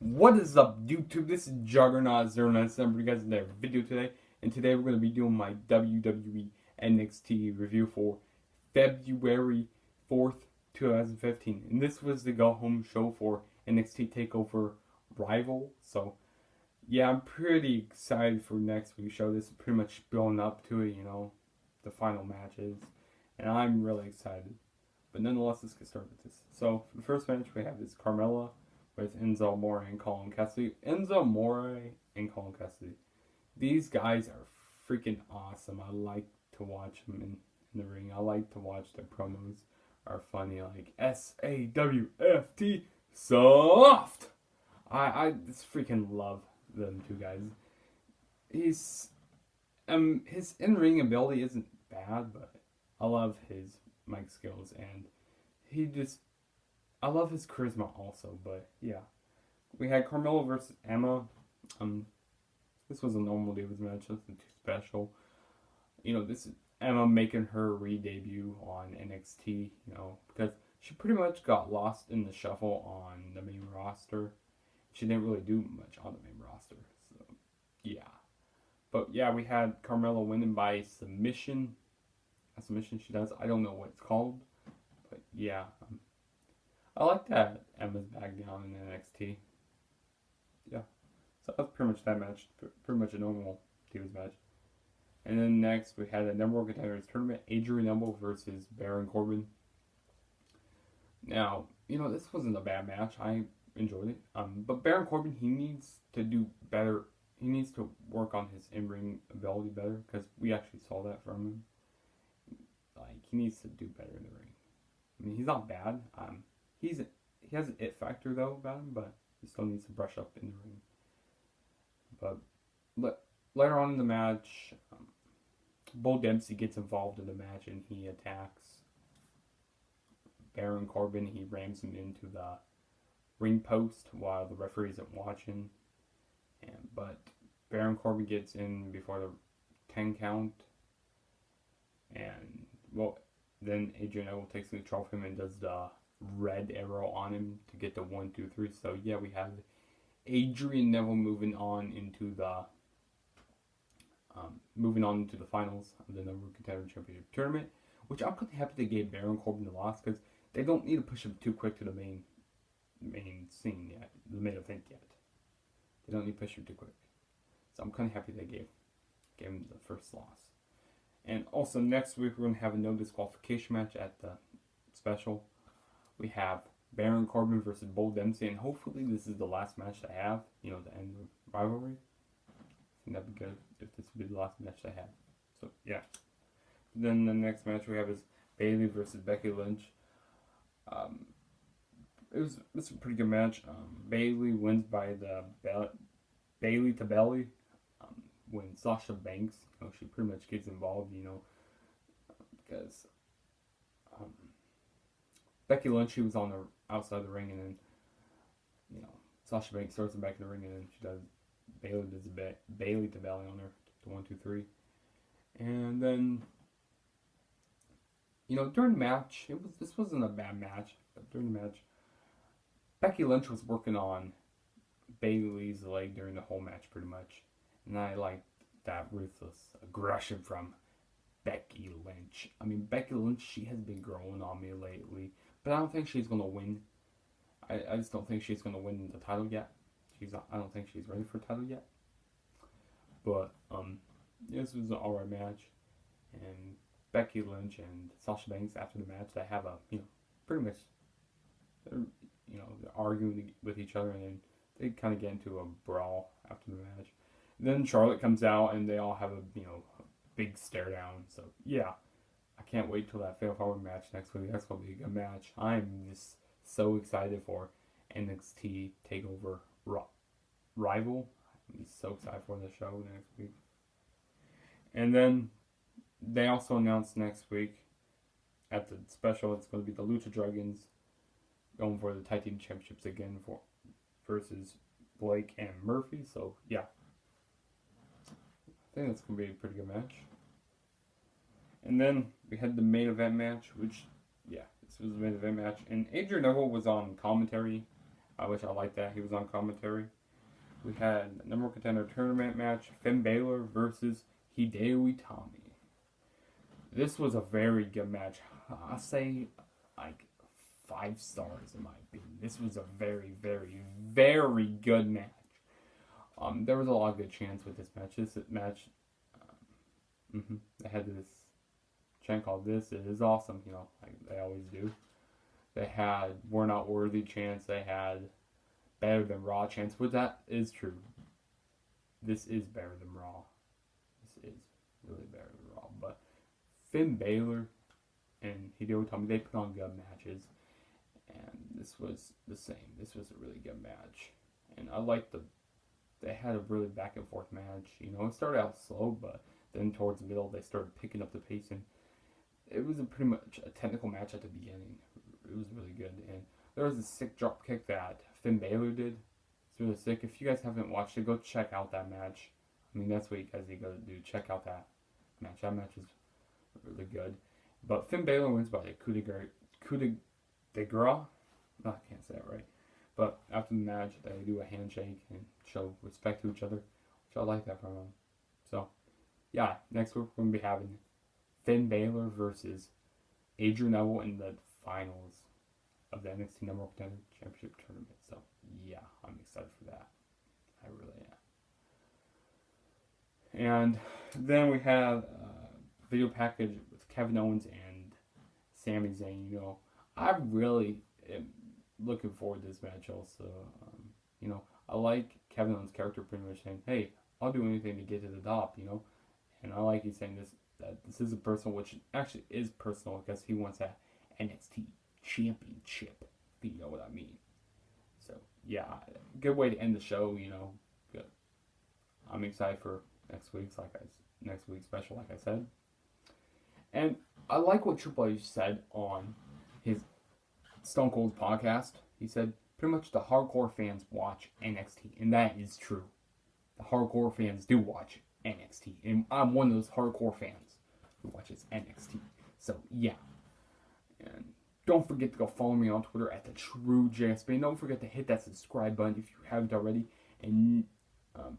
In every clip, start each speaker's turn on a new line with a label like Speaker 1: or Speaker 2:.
Speaker 1: What is up, YouTube? This is Juggernaut09 for you guys in their video today. And today we're going to be doing my WWE NXT review for February 4th, 2015. And this was the go-home show for NXT TakeOver Rival. So, yeah, I'm pretty excited for next week's show. This is pretty much building up to it, the final matches. And I'm really excited. But nonetheless, let's get started with this. So, for the first match, we have this Carmella with Enzo Amore and Colin Cassidy. Enzo Amore and Colin Cassidy. These guys are freaking awesome. I like to watch them in the ring. I like to watch their promos. Are funny, like SAWFT soft. I just freaking love them two guys. His in-ring ability isn't bad, but I love his mic skills, and I love his charisma also. But yeah, we had Carmella versus Emma. This was a normal Divas match, nothing too special. This is Emma making her re-debut on NXT. Because she pretty much got lost in the shuffle on the main roster. She didn't really do much on the main roster. So yeah, but yeah, we had Carmella winning by submission. A submission she does. I don't know what it's called, but yeah. I like that Emma's back down in NXT. Yeah. So that's pretty much that match. Pretty much a normal Divas match. And then next we had a number one contenders tournament. Adrian Neville versus Baron Corbin. Now, this wasn't a bad match. I enjoyed it. But Baron Corbin, he needs to do better. He needs to work on his in-ring ability better, because we actually saw that from him. Like, he needs to do better in the ring. I mean, he's not bad. He has an it factor though about him, but he still needs to brush up in the ring. But later on in the match, Bull Dempsey gets involved in the match and he attacks Baron Corbin. He rams him into the ring post while the referee isn't watching. But Baron Corbin gets in before the 10 count, and then Adrian Neville takes control of him and does the red arrow on him to get the 1, 2, 3. So yeah, we have Adrian Neville moving on into the finals of the number one contender championship tournament, which I'm kind of happy they gave Baron Corbin the loss, because they don't need to push him too quick to the main scene yet, the main event yet. They don't need to push him too quick, so I'm kind of happy they gave him the first loss. And also next week we're going to have a no disqualification match at the special. We have Baron Corbin versus Bull Dempsey, and hopefully this is the last match they have, the end of the rivalry. I think that'd be good if this would be the last match they have. So yeah. Then the next match we have is Bayley versus Becky Lynch. It's a pretty good match. Bayley wins by the Bayley to belly. When Sasha Banks, she pretty much gets involved, because Becky Lynch, she was on the outside of the ring, and then, Sasha Banks throws her back in the ring, and then Bayley does a Bayley to belly on her, to 1, 2, 3. And then, during the match, this wasn't a bad match, but during the match, Becky Lynch was working on Bayley's leg during the whole match, pretty much. And I liked that ruthless aggression from Becky Lynch. I mean, Becky Lynch, she has been growing on me lately. But I don't think she's going to win. I just don't think she's going to win the title yet. I don't think she's ready for the title yet. But, this was an alright match. And Becky Lynch and Sasha Banks, after the match, they have pretty much, they're arguing with each other, and then they kind of get into a brawl after the match. Then Charlotte comes out, and they all have a big stare down. So yeah, I can't wait till that Fatal Forward match next week. That's gonna be a good match. I'm just so excited for NXT TakeOver Rival. I'm so excited for the show next week. And then they also announced next week at the special, it's going to be the Lucha Dragons going for the Tag Team Championships again versus Blake and Murphy. So yeah, I think that's going to be a pretty good match. And then we had the main event match, which, yeah, this was the main event match. And Adrian Neville was on commentary which I like that he was on commentary. We had a number one contender tournament match, Finn Balor versus Hideo Itami. This was a very good match. I'll say like 5 stars in my opinion. This was a very, very, very good match. There was a lot of good chants with this match. This match, they had this chant called "This is awesome," like they always do. They had "We're not worthy" chants. They had "Better than Raw" chants, which that is true. This is better than Raw. This is really better than Raw. But Finn Balor and Hideo Itami, they put on good matches, and this was the same. This was a really good match, and I liked they had a really back and forth match. It started out slow, but then towards the middle they started picking up the pace, and it was pretty much a technical match at the beginning. It was really good, and there was a sick drop kick that Finn Balor did. It's really sick. If you guys haven't watched it, go check out that match. I mean, that's what you guys gotta do. Check out that match. That match is really good. But Finn Balor wins by a coup de grace. No, I can't say that right. But after the match, they do a handshake and show respect to each other, which I like that from them. So, yeah, next week we're going to be having Finn Balor versus Adrian Neville in the finals of the NXT number one contender championship tournament. So, yeah, I'm excited for that. I really am. And then we have a video package with Kevin Owens and Sami Zayn. I really am looking forward to this match also. I like Kevin Owens' character pretty much saying, "Hey, I'll do anything to get to the top," And I like he's saying that this is a personal, which actually is personal because he wants that NXT championship, if you know what I mean. So, yeah, good way to end the show, Good. I'm excited for next week's special, like I said. And I like what Triple H said on his Stone Cold podcast. He said pretty much the hardcore fans watch NXT, and that is true. The hardcore fans do watch NXT, and I'm one of those hardcore fans who watches NXT. So yeah, and don't forget to go follow me on Twitter at @TrueJSB. And don't forget to hit that subscribe button if you haven't already. And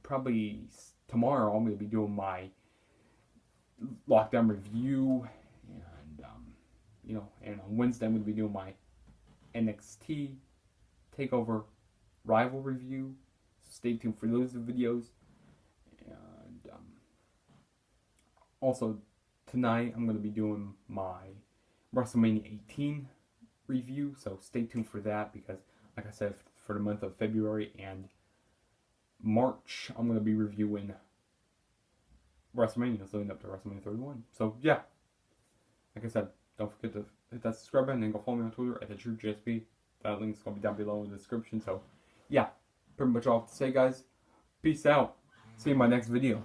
Speaker 1: probably tomorrow I'm going to be doing my lockdown review, and on Wednesday I'm going to be doing my NXT Takeover Rival review. So stay tuned for those videos. And also tonight I'm going to be doing my WrestleMania 18 review. So stay tuned for that because, like I said, for the month of February and March, I'm going to be reviewing WrestleMania leading up to WrestleMania 31. So yeah, like I said, don't forget to hit that subscribe button and go follow me on Twitter at @TrueJSB. That link's going to be down below in the description. So yeah, pretty much all I have to say, guys. Peace out. See you in my next video.